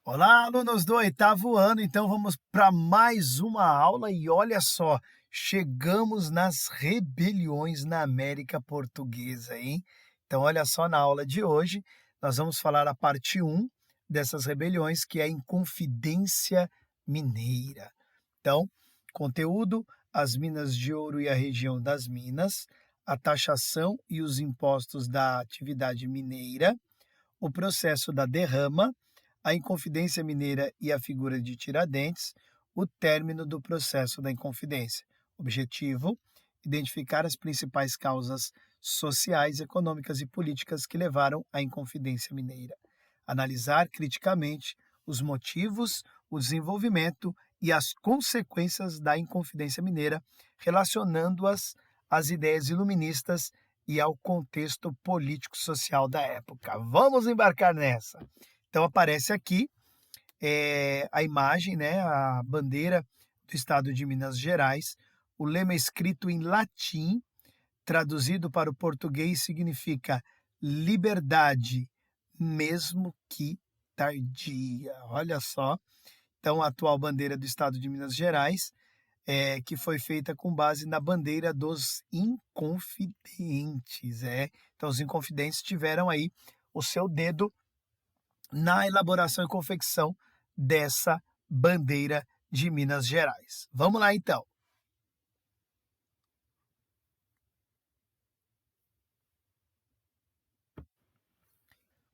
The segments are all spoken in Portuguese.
Olá, alunos do oitavo ano. Então vamos para mais uma aula e olha só, chegamos nas rebeliões na América Portuguesa, hein? Então olha só, na aula de hoje nós vamos falar a parte um dessas rebeliões, que é a Inconfidência Mineira. Então, conteúdo: as minas de ouro e a região das minas, a taxação e os impostos da atividade mineira, o processo da derrama, a Inconfidência Mineira e a figura de Tiradentes, o término do processo da Inconfidência. Objetivo: identificar as principais causas sociais, econômicas e políticas que levaram à Inconfidência Mineira. Analisar criticamente os motivos, o desenvolvimento e as consequências da Inconfidência Mineira, relacionando-as às ideias iluministas e ao contexto político-social da época. Vamos embarcar nessa! Então aparece aqui a imagem, né, a bandeira do estado de Minas Gerais. O lema escrito em latim, traduzido para o português, significa liberdade, mesmo que tardia. Olha só. Então, a atual bandeira do estado de Minas Gerais, que foi feita com base na bandeira dos Inconfidentes. Então, os Inconfidentes tiveram aí o seu dedo na elaboração e confecção dessa bandeira de Minas Gerais. Vamos lá, então.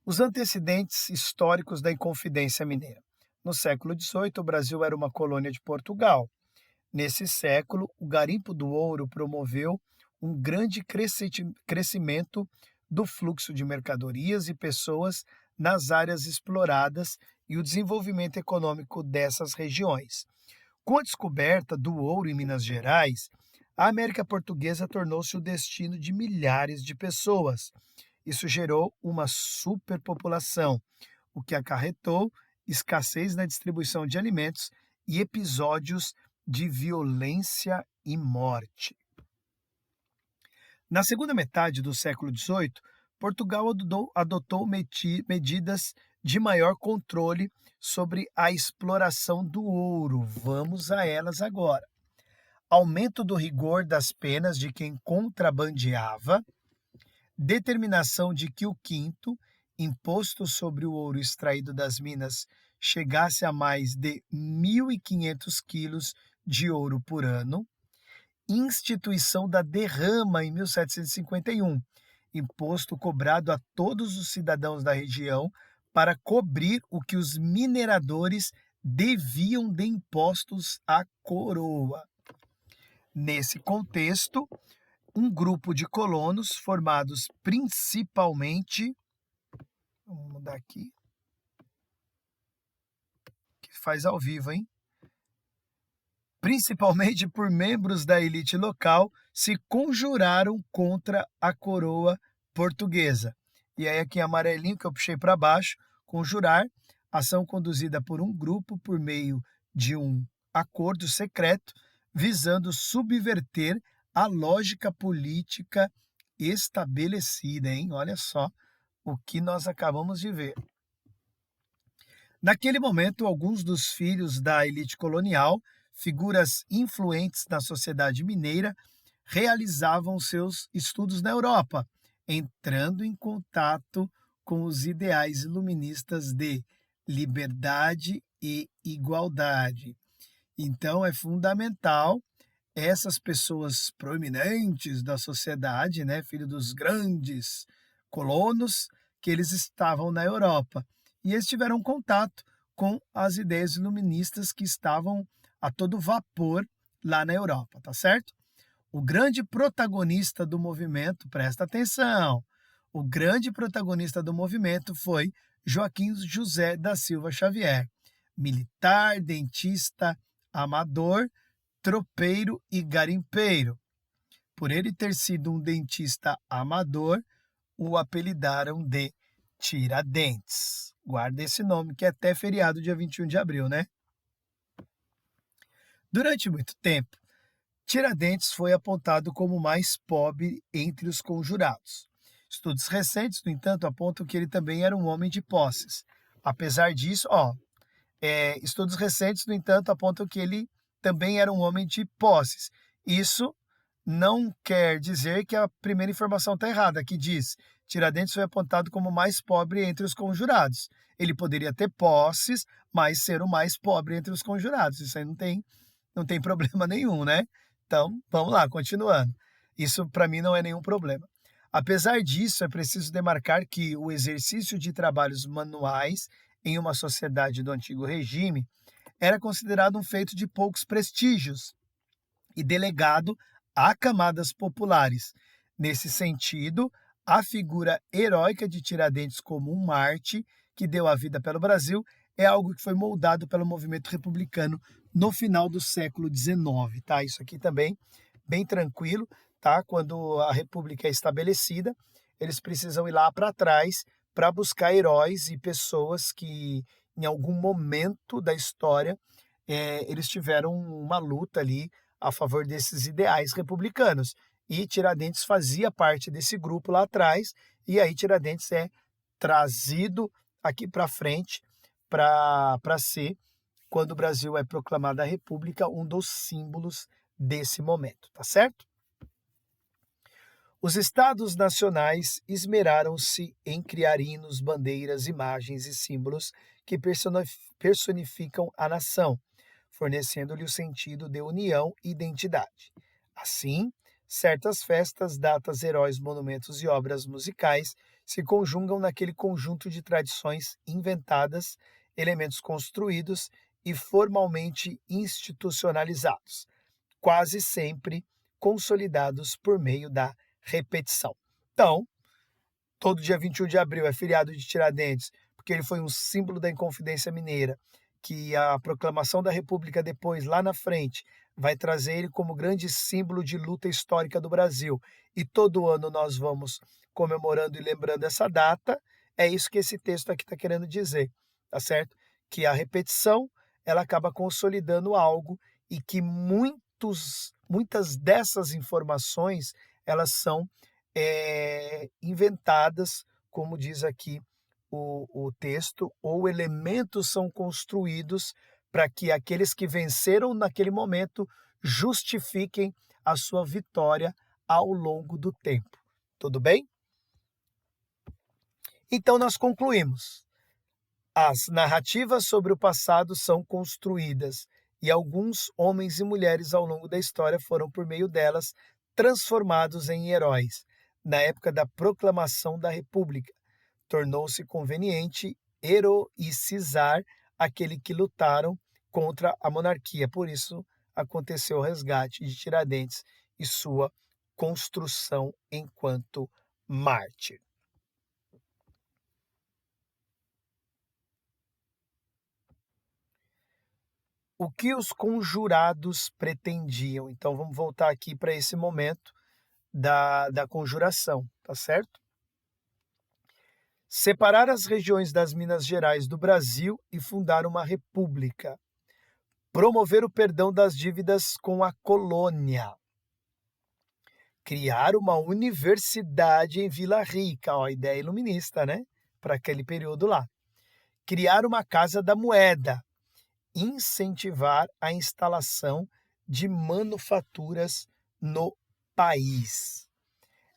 Os antecedentes históricos da Inconfidência Mineira. No século XVIII, o Brasil era uma colônia de Portugal. Nesse século, o garimpo do ouro promoveu um grande crescimento do fluxo de mercadorias e pessoas nas áreas exploradas e o desenvolvimento econômico dessas regiões. Com a descoberta do ouro em Minas Gerais, a América Portuguesa tornou-se o destino de milhares de pessoas. Isso gerou uma superpopulação, o que acarretou escassez na distribuição de alimentos e episódios de violência e morte. Na segunda metade do século XVIII, Portugal adotou medidas de maior controle sobre a exploração do ouro. Vamos a elas agora. Aumento do rigor das penas de quem contrabandeava, determinação de que o quinto, imposto sobre o ouro extraído das minas, chegasse a mais de 1.500 quilos de ouro por ano, instituição da derrama em 1751, imposto cobrado a todos os cidadãos da região para cobrir o que os mineradores deviam de impostos à coroa. Nesse contexto, um grupo de colonos formados principalmente, vamos mudar aqui, que faz ao vivo, hein? Principalmente por membros da elite local, se conjuraram contra a coroa portuguesa. E aí aqui em amarelinho, que eu puxei para baixo, conjurar, ação conduzida por um grupo por meio de um acordo secreto, visando subverter a lógica política estabelecida, hein? Olha só o que nós acabamos de ver. Naquele momento, alguns dos filhos da elite colonial, figuras influentes na sociedade mineira, realizavam seus estudos na Europa, entrando em contato com os ideais iluministas de liberdade e igualdade. Então, é fundamental essas pessoas proeminentes da sociedade, né, filho dos grandes colonos, que eles estavam na Europa. E eles tiveram contato com as ideias iluministas que estavam a todo vapor lá na Europa, tá certo? O grande protagonista do movimento, presta atenção, o grande protagonista do movimento foi Joaquim José da Silva Xavier, militar, dentista, amador, tropeiro e garimpeiro. Por ele ter sido um dentista amador, o apelidaram de Tiradentes. Guarda esse nome, que é até feriado dia 21 de abril, né? Durante muito tempo, Tiradentes foi apontado como o mais pobre entre os conjurados. Estudos recentes, no entanto, apontam que ele também era um homem de posses. Apesar disso, Estudos recentes, no entanto, apontam que ele também era um homem de posses. Isso não quer dizer que a primeira informação está errada, que diz: Tiradentes foi apontado como o mais pobre entre os conjurados. Ele poderia ter posses, mas ser o mais pobre entre os conjurados. Isso aí não tem problema nenhum, né? Então, vamos lá, continuando. Isso para mim não é nenhum problema. Apesar disso, é preciso demarcar que o exercício de trabalhos manuais em uma sociedade do antigo regime era considerado um feito de poucos prestígios e delegado a camadas populares. Nesse sentido, a figura heróica de Tiradentes como um Marte que deu a vida pelo Brasil é algo que foi moldado pelo movimento republicano no final do século XIX, tá? Isso aqui também bem tranquilo, tá? Quando a República é estabelecida, eles precisam ir lá para trás para buscar heróis e pessoas que, em algum momento da história, eles tiveram uma luta ali a favor desses ideais republicanos. E Tiradentes fazia parte desse grupo lá atrás, e aí Tiradentes é trazido aqui para frente para ser, quando o Brasil é proclamada a República, um dos símbolos desse momento, tá certo? Os estados nacionais esmeraram-se em criar hinos, bandeiras, imagens e símbolos que personificam a nação, fornecendo-lhe o sentido de união e identidade. Assim, certas festas, datas, heróis, monumentos e obras musicais se conjugam naquele conjunto de tradições inventadas, elementos construídos e formalmente institucionalizados, quase sempre consolidados por meio da repetição. Então, todo dia 21 de abril é feriado de Tiradentes, porque ele foi um símbolo da Inconfidência Mineira, que a proclamação da República depois, lá na frente, vai trazer ele como grande símbolo de luta histórica do Brasil. E todo ano nós vamos comemorando e lembrando essa data. É isso que esse texto aqui está querendo dizer, tá certo? Que a repetição, ela acaba consolidando algo e que muitas dessas informações, elas são inventadas, como diz aqui o texto, ou elementos são construídos para que aqueles que venceram naquele momento justifiquem a sua vitória ao longo do tempo. Tudo bem? Então nós concluímos. As narrativas sobre o passado são construídas e alguns homens e mulheres ao longo da história foram, por meio delas, transformados em heróis. Na época da proclamação da República, tornou-se conveniente heroicizar aquele que lutaram contra a monarquia. Por isso aconteceu o resgate de Tiradentes e sua construção enquanto mártir. O que os conjurados pretendiam? Então vamos voltar aqui para esse momento da conjuração, tá certo? Separar as regiões das Minas Gerais do Brasil e fundar uma república. Promover o perdão das dívidas com a colônia. Criar uma universidade em Vila Rica, ó, ideia iluminista, né? Para aquele período lá. Criar uma casa da moeda. Incentivar a instalação de manufaturas no país.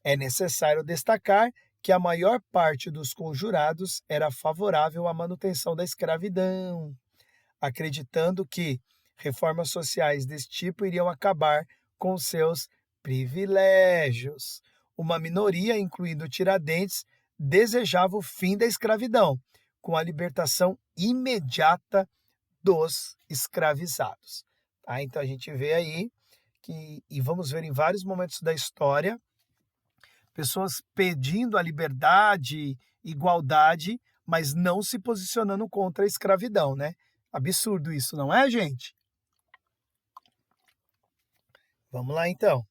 É necessário destacar que a maior parte dos conjurados era favorável à manutenção da escravidão, acreditando que reformas sociais desse tipo iriam acabar com seus privilégios. Uma minoria, incluindo Tiradentes, desejava o fim da escravidão, com a libertação imediata dos escravizados. Tá? Então a gente vê aí e vamos ver em vários momentos da história, pessoas pedindo a liberdade, igualdade, mas não se posicionando contra a escravidão, né? Absurdo isso, não é, gente? Vamos lá, então.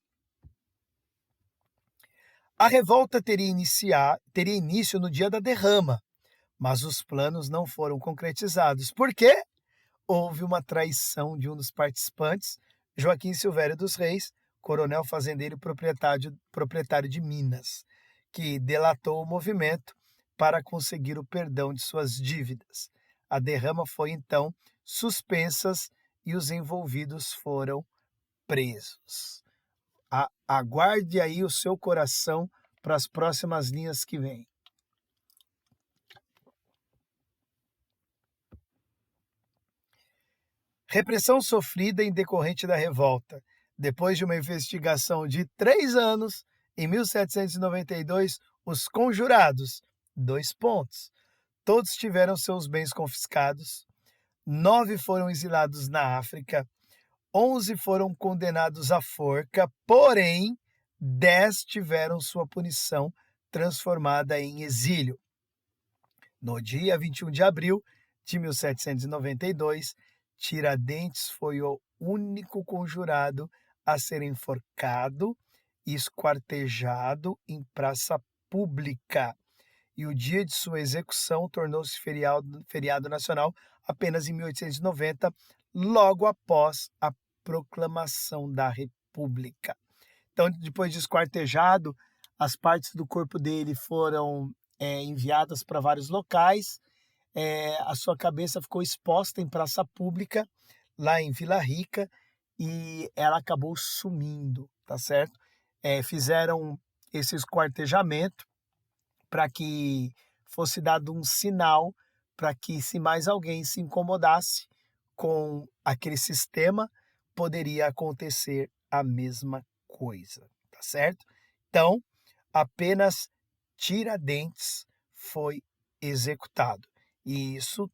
A revolta teria início no dia da derrama, mas os planos não foram concretizados. Por quê? Houve uma traição de um dos participantes, Joaquim Silvério dos Reis, coronel fazendeiro e proprietário de Minas, que delatou o movimento para conseguir o perdão de suas dívidas. A derrama foi então suspensa e os envolvidos foram presos. Aguarde aí o seu coração para as próximas linhas que vêm. Repressão sofrida em decorrente da revolta. Depois de uma investigação de 3 anos, em 1792, os conjurados, 2 pontos, todos tiveram seus bens confiscados, 9 foram exilados na África, 11 foram condenados à forca, porém, 10 tiveram sua punição transformada em exílio. No dia 21 de abril de 1792, Tiradentes foi o único conjurado a ser enforcado e esquartejado em praça pública. E o dia de sua execução tornou-se feriado nacional apenas em 1890, logo após a proclamação da República. Então, depois de esquartejado, as partes do corpo dele foram enviadas para vários locais. A sua cabeça ficou exposta em praça pública, lá em Vila Rica, e ela acabou sumindo, tá certo? Fizeram esse esquartejamento para que fosse dado um sinal para que, se mais alguém se incomodasse com aquele sistema, poderia acontecer a mesma coisa, tá certo? Então, apenas Tiradentes foi executado. E isso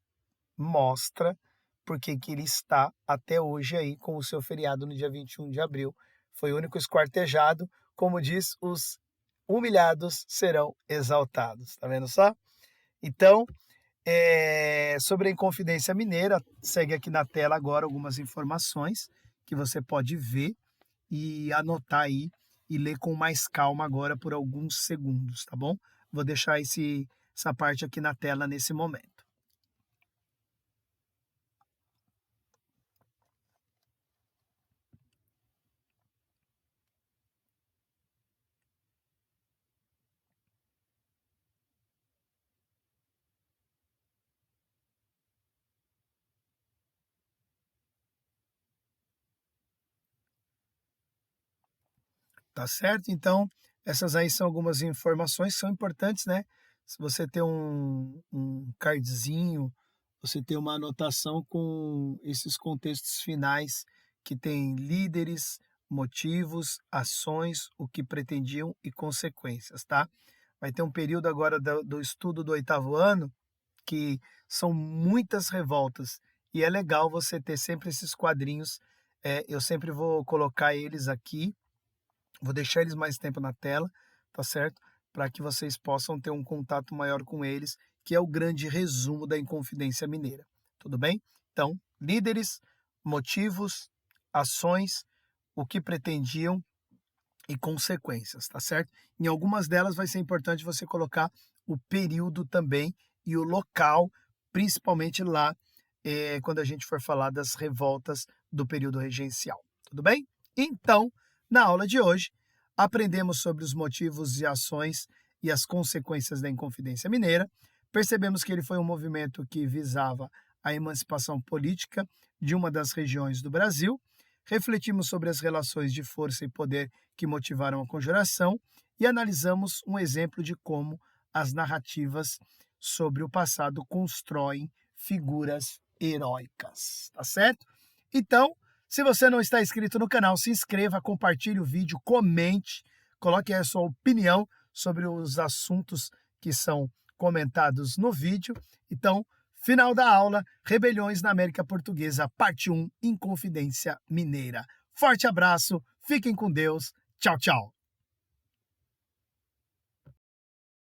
mostra porque que ele está até hoje aí com o seu feriado no dia 21 de abril. Foi o único esquartejado, como diz, os humilhados serão exaltados. Tá vendo só? Então, sobre a Inconfidência Mineira, segue aqui na tela agora algumas informações que você pode ver e anotar aí e ler com mais calma agora por alguns segundos, tá bom? Vou deixar essa parte aqui na tela nesse momento. Tá certo? Então, essas aí são algumas informações que são importantes, né? Se você ter um cardzinho, você ter uma anotação com esses contextos finais que tem líderes, motivos, ações, o que pretendiam e consequências, tá? Vai ter um período agora do estudo do 8º ano que são muitas revoltas e é legal você ter sempre esses quadrinhos. Eu sempre vou colocar eles aqui. Vou deixar eles mais tempo na tela, tá certo? Para que vocês possam ter um contato maior com eles, que é o grande resumo da Inconfidência Mineira. Tudo bem? Então, líderes, motivos, ações, o que pretendiam e consequências, tá certo? Em algumas delas vai ser importante você colocar o período também e o local, principalmente lá, quando a gente for falar das revoltas do período regencial. Tudo bem? Então, na aula de hoje, aprendemos sobre os motivos e ações e as consequências da Inconfidência Mineira. Percebemos que ele foi um movimento que visava a emancipação política de uma das regiões do Brasil. Refletimos sobre as relações de força e poder que motivaram a conjuração e analisamos um exemplo de como as narrativas sobre o passado constroem figuras heróicas. Tá certo? Então, se você não está inscrito no canal, se inscreva, compartilhe o vídeo, comente, coloque aí a sua opinião sobre os assuntos que são comentados no vídeo. Então, final da aula, Rebeliões na América Portuguesa, parte 1, Inconfidência Mineira. Forte abraço, fiquem com Deus, tchau, tchau.